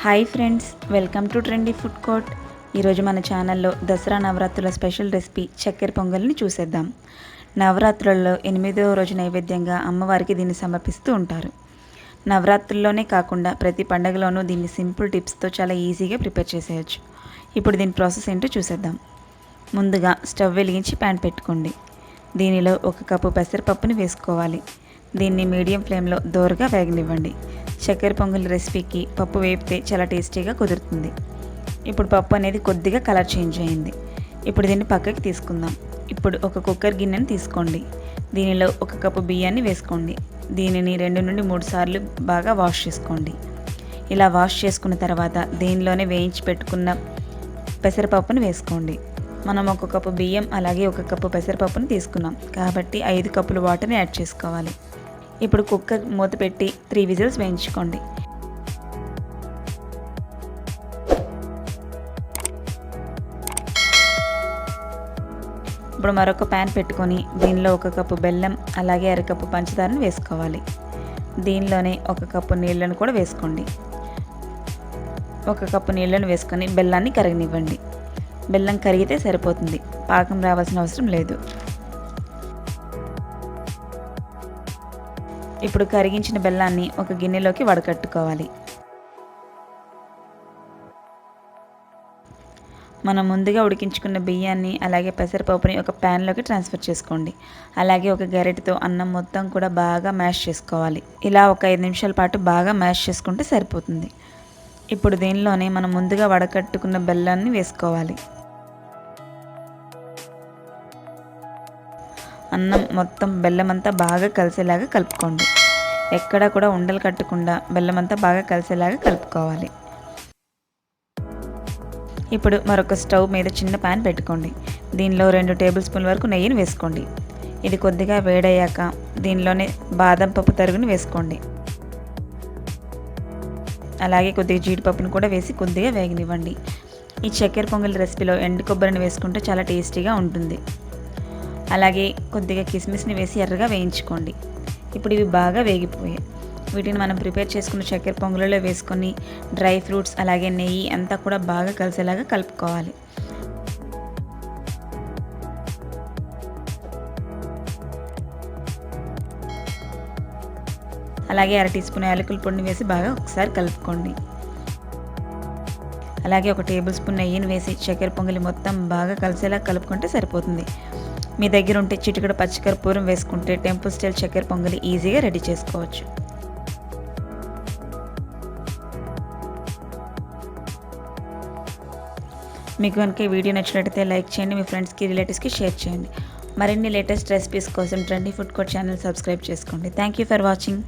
Hi friends, welcome to trendy Food court. ఈరోజు మన ఛానల్లో దసరా నవరాత్రుల స్పెషల్ రెసిపీ చక్కెర పొంగల్ని చూసేద్దాం. నవరాత్రులలో 8వ రోజు నైవేద్యంగా అమ్మవారికి దీన్ని సమర్పిస్తూ ఉంటారు. నవరాత్రుల్లోనే కాకుండా ప్రతి పండుగలోనూ దీన్ని సింపుల్ టిప్స్తో చాలా ఈజీగా ప్రిపేర్ చేసేయచ్చు. ఇప్పుడు దీని ప్రాసెస్ ఏంటో చూసేద్దాం. ముందుగా స్టవ్ వెలిగించి ప్యాన్ పెట్టుకోండి. దీనిలో 1 కప్పు పెసరపప్పుని వేసుకోవాలి. దీన్ని మీడియం ఫ్లేమ్లో దోరగా వేగనివ్వండి. చక్కెర పొంగల్ రెసిపీకి పప్పు వేపితే చాలా టేస్టీగా కుదురుతుంది. ఇప్పుడు పప్పు అనేది కొద్దిగా కలర్ చేంజ్ అయింది. ఇప్పుడు దీన్ని పక్కకి తీసుకుందాం. ఇప్పుడు ఒక కుక్కర్ గిన్నెని తీసుకోండి. దీనిలో 1 కప్పు బియ్యాన్ని వేసుకోండి. దీనిని 2 నుండి 3 సార్లు బాగా వాష్ చేసుకోండి. ఇలా వాష్ చేసుకున్న తర్వాత దీనిలోనే వేయించి పెట్టుకున్న పెసరపప్పుని వేసుకోండి. మనం 1 కప్పు బియ్యం అలాగే 1 కప్పు పెసరపప్పుని తీసుకున్నాం కాబట్టి 5 కప్పులు వాటర్ని యాడ్ చేసుకోవాలి. ఇప్పుడు కుక్కర్ మూత పెట్టి 3 విజిల్స్ వేయించుకోండి. ఇప్పుడు మరొక ప్యాన్ పెట్టుకొని దీనిలో 1 కప్పు బెల్లం అలాగే 1/2 కప్పు పంచదారను వేసుకోవాలి. దీనిలోనే 1 కప్పు నీళ్ళను కూడా వేసుకోండి. 1 కప్పు నీళ్ళను వేసుకొని బెల్లాన్ని కరగనివ్వండి. బెల్లం కరిగితే సరిపోతుంది, పాకం రావాల్సిన అవసరం లేదు. ఇప్పుడు కరిగించిన బెల్లాన్ని ఒక గిన్నెలోకి వడకట్టుకోవాలి. మనం ముందుగా ఉడికించుకున్న బియ్యాన్ని అలాగే పెసరపప్పుని ఒక ప్యాన్లోకి ట్రాన్స్ఫర్ చేసుకోండి. అలాగే ఒక గరిటెతో అన్నం మొత్తం కూడా బాగా మ్యాష్ చేసుకోవాలి. ఇలా ఒక 5 నిమిషాల పాటు బాగా మ్యాష్ చేసుకుంటే సరిపోతుంది. ఇప్పుడు దీనిలోనే మనం ముందుగా వడకట్టుకున్న బెల్లాన్ని వేసుకోవాలి. అన్నం మొత్తం బెల్లమంతా బాగా కలిసేలాగా కలుపుకోండి. ఎక్కడా కూడా ఉండలు కట్టకుండా బెల్లమంతా బాగా కలిసేలాగా కలుపుకోవాలి. ఇప్పుడు మరొక స్టవ్ మీద చిన్న ప్యాన్ పెట్టుకోండి. దీనిలో 2 టేబుల్ స్పూన్ల వరకు నెయ్యిని వేసుకోండి. ఇది కొద్దిగా వేడయ్యాక దీనిలోనే బాదం పప్పు తరుగుని వేసుకోండి. అలాగే కొద్దిగా జీడిపప్పును కూడా వేసి కొద్దిగా వేగనివ్వండి. ఈ చక్కెర పొంగల్ రెసిపీలో ఎండు కొబ్బరిని వేసుకుంటే చాలా టేస్టీగా ఉంటుంది. అలాగే కొద్దిగా కిస్మిస్ని వేసి ఎర్రగా వేయించుకోండి. ఇప్పుడు ఇవి బాగా వేగిపోయాయి. వీటిని మనం ప్రిపేర్ చేసుకున్న చక్కెర పొంగల్లో వేసుకొని డ్రై ఫ్రూట్స్ అలాగే నెయ్యి అంతా కూడా బాగా కలిసేలాగా కలుపుకోవాలి. అలాగే 1/2 టీ స్పూన్ యాలకుల పొడిని వేసి బాగా ఒకసారి కలుపుకోండి. అలాగే 1 టేబుల్ స్పూన్ నెయ్యిని వేసి చక్కెర పొంగలి మొత్తం బాగా కలిసేలా కలుపుకుంటే సరిపోతుంది. మీ దగ్గర ఉంటే చిటికెడు పచ్చికర్పూరం వేసుకుంటే టెంపుల్ స్టైల్ చక్కెర పొంగలి ఈజీగా రెడీ చేసుకోవచ్చు. మీకు కనుక ఈ వీడియో నచ్చినట్లయితే లైక్ చేయండి, మీ ఫ్రెండ్స్కి రిలేటివ్స్కి షేర్ చేయండి. మరిన్ని లేటెస్ట్ రెసిపీస్ కోసం Trendy Food Court channel subscribe చేసుకోండి. Thank you for watching.